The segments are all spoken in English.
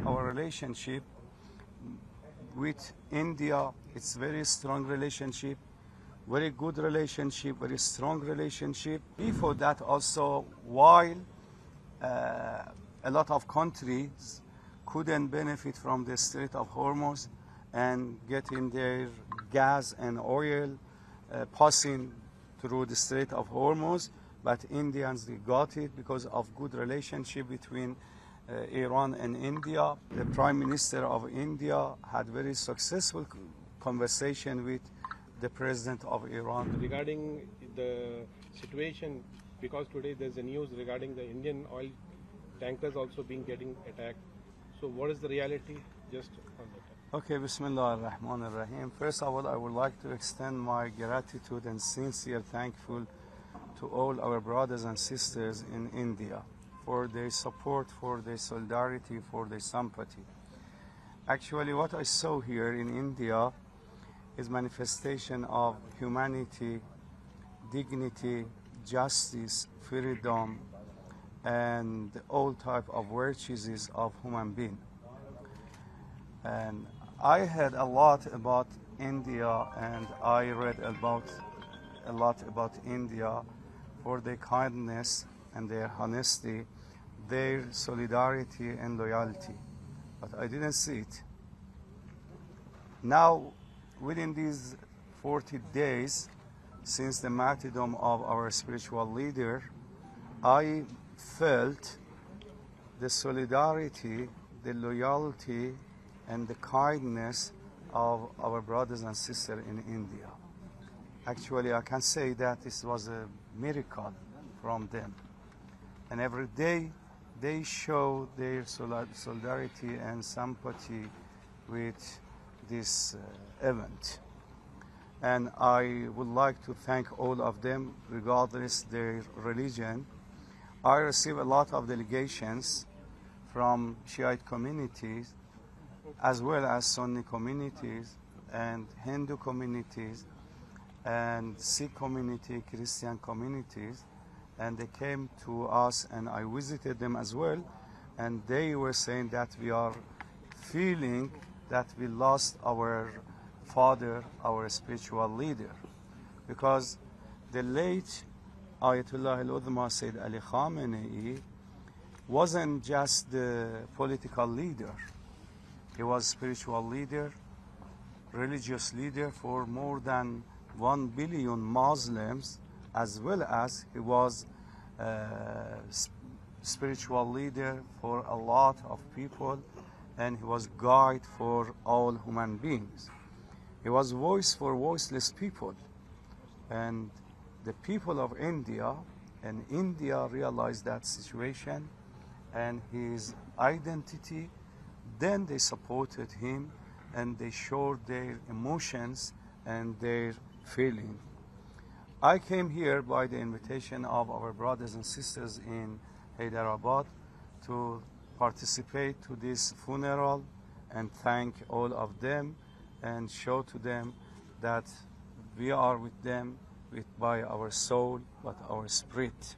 our relationship with India. It's very strong relationship, very good relationship, very strong relationship. Before that also, while a lot of countries couldn't benefit from the Strait of Hormuz and getting their gas and oil passing through the Strait of Hormuz, but Indians, they got it because of good relationship between Iran and India. The Prime Minister of India had very successful conversation with the President of Iran. Regarding the situation, because today there's a news regarding the Indian oil tankers also getting attacked. So what is the reality just on that? Okay, Bismillah ar-Rahman ar-Rahim. First of all, I would like to extend my gratitude and sincere thankful to all our brothers and sisters in India for their support, for their solidarity, for their sympathy. Actually, what I saw here in India is manifestation of humanity, dignity, justice, freedom, and all type of virtues of human being. And I heard a lot about India, and I read a lot about India for their kindness and their honesty, their solidarity and loyalty. But I didn't see it. Now, within these 40 days since the martyrdom of our spiritual leader, I felt the solidarity, the loyalty, and the kindness of our brothers and sisters in India. Actually, I can say that this was a miracle from them. And every day they show their solidarity and sympathy with this event. And I would like to thank all of them, regardless their religion. I receive a lot of delegations from Shiite communities, as well as Sunni communities and Hindu communities and Sikh community, Christian communities, and they came to us and I visited them as well, and they were saying that we are feeling that we lost our father, our spiritual leader, because the late Ayatollah al-Udhma Sayyid Ali Khamenei wasn't just the political leader. He was spiritual leader, religious leader for more than 1 billion Muslims, as well as he was spiritual leader for a lot of people, and he was guide for all human beings. He was voice for voiceless people, and the people of India and India realized that situation and his identity. Then they supported him and they showed their emotions and their feeling. I came here by the invitation of our brothers and sisters in Hyderabad to participate to this funeral and thank all of them and show to them that we are with them by our soul, but our spirit.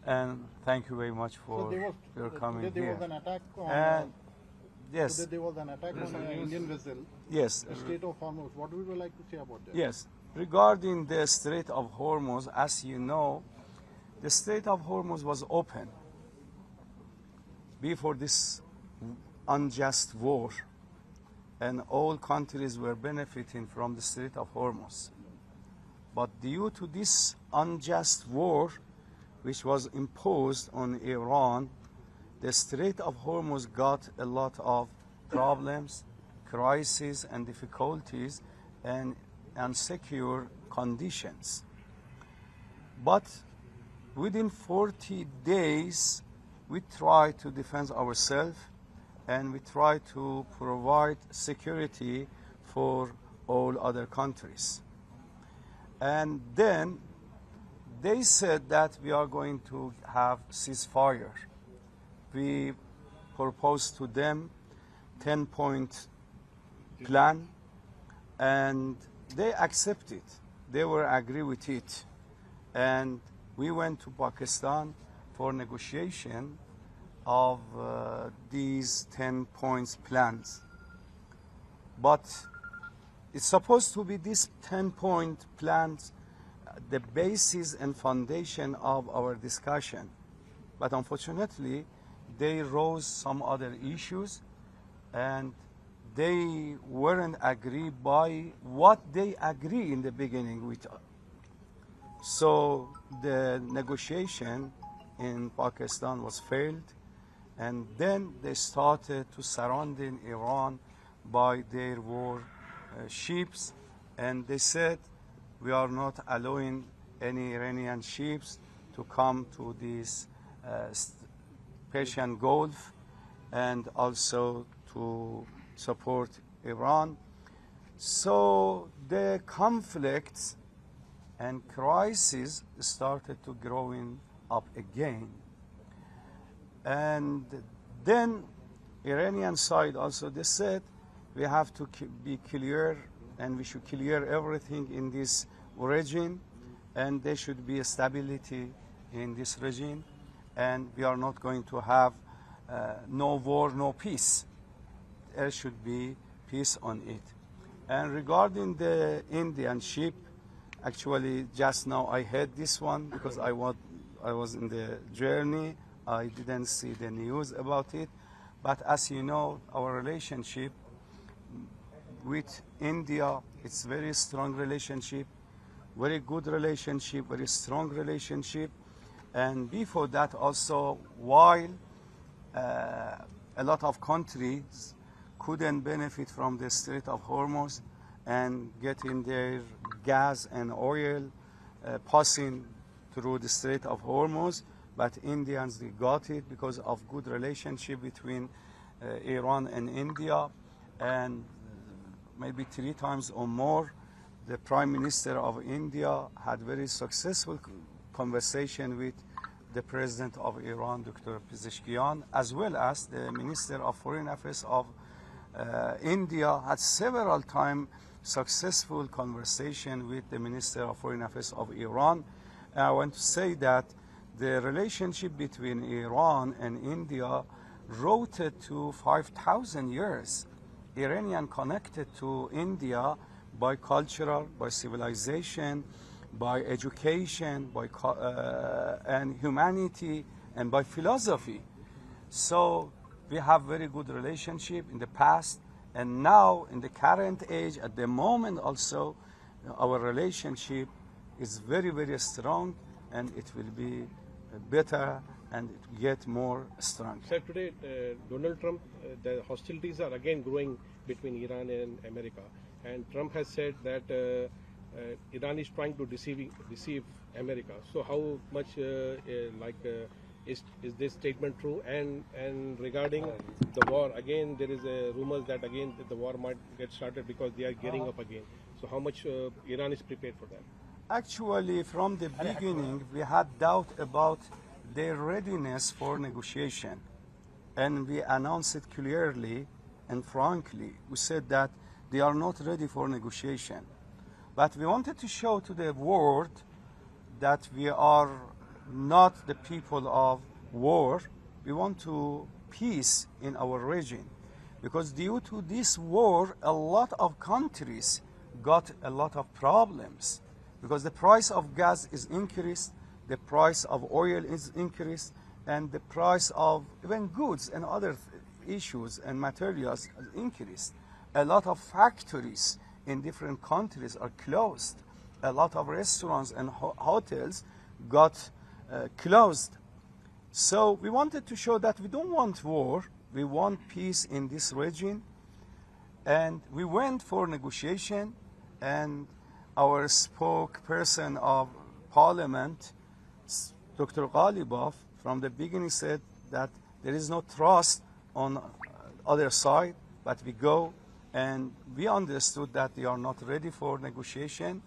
And thank you very much for your coming here. There was an attack on, yes. there was an attack on an Indian vessel. Yes. The Strait of Hormuz. What would you like to say about that? Yes. Regarding the Strait of Hormuz, as you know, the Strait of Hormuz was open before this unjust war, and all countries were benefiting from the Strait of Hormuz. But due to this unjust war, which was imposed on Iran, the Strait of Hormuz got a lot of problems, crises, and difficulties, and insecure conditions. But within 40 days, we tried to defend ourselves, and we tried to provide security for all other countries. And then they said that we are going to have ceasefire. We proposed to them 10-point plan, and they accepted. They were agree with it. And we went to Pakistan for negotiation of these 10 points plans. But it's supposed to be this 10-point plans, the basis and foundation of our discussion. But unfortunately, they rose some other issues, and they weren't agreed by what they agree in the beginning with. So the negotiation in Pakistan was failed, and then they started to surrounding Iran by their war ships, and they said, we are not allowing any Iranian ships to come to this Persian Gulf and also to support Iran. So the conflicts and crises started to growing up again. And then Iranian side also, they said, we have to be clear and we should clear everything in this region, and there should be a stability in this region, and we are not going to have no war, no peace. There should be peace on it. And regarding the Indian ship, actually just now I heard this one because I was in the journey. I didn't see the news about it. But as you know, our relationship with India, it's very strong relationship, very good relationship, very strong relationship. And before that also, while a lot of countries couldn't benefit from the Strait of Hormuz and getting their gas and oil passing through the Strait of Hormuz, but Indians, they got it because of good relationship between Iran and India. And maybe 3 times or more, the Prime Minister of India had very successful conversation with the President of Iran, Dr. Pezeshkian, as well as the Minister of Foreign Affairs of India had several times successful conversation with the Minister of Foreign Affairs of Iran. And I want to say that the relationship between Iran and India rooted to 5,000 years. Iranian connected to India by cultural, by civilization, by education, by and humanity, and by philosophy. So we have very good relationship in the past, and now in the current age, at the moment also, our relationship is very, very strong, and it will be better and it will get more strong. Sir, today Donald Trump, the hostilities are again growing between Iran and America, and Trump has said that Iran is trying to deceive America. So how much is this statement true? And regarding the war, again there is a rumors that again the war might get started because they are gearing up again. So how much Iran is prepared for that? Actually, from the beginning, we had doubt about their readiness for negotiation, and we announced it clearly and frankly. We said that they are not ready for negotiation. But we wanted to show to the world that we are not the people of war. We want to peace in our region. Because due to this war, a lot of countries got a lot of problems. Because the price of gas is increased, the price of oil is increased, and the price of even goods and other issues and materials is increased. A lot of factories in different countries are closed. A lot of restaurants and hotels got closed. So we wanted to show that we don't want war, we want peace in this region. And we went for negotiation, and our spokesperson of parliament, Dr. Ghalibaf, from the beginning said that there is no trust on other side, but we go, and we understood that they are not ready for negotiation.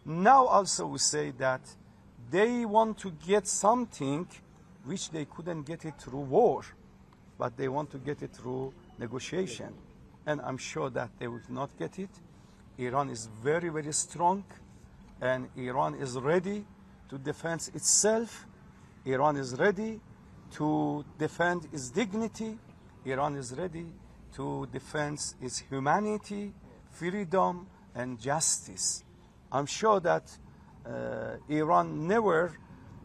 Now also we say that they want to get something which they couldn't get it through war, but they want to get it through negotiation. And I'm sure that they will not get it. Iran is very, very strong, and Iran is ready to defend itself. Iran is ready to defend its dignity. Iran is ready to defend its humanity, freedom, and justice. I'm sure that Iran never,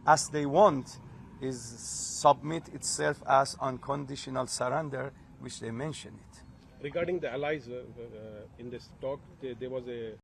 as they want, is submit itself as unconditional surrender, which they mention it. Regarding the allies in this talk, there was a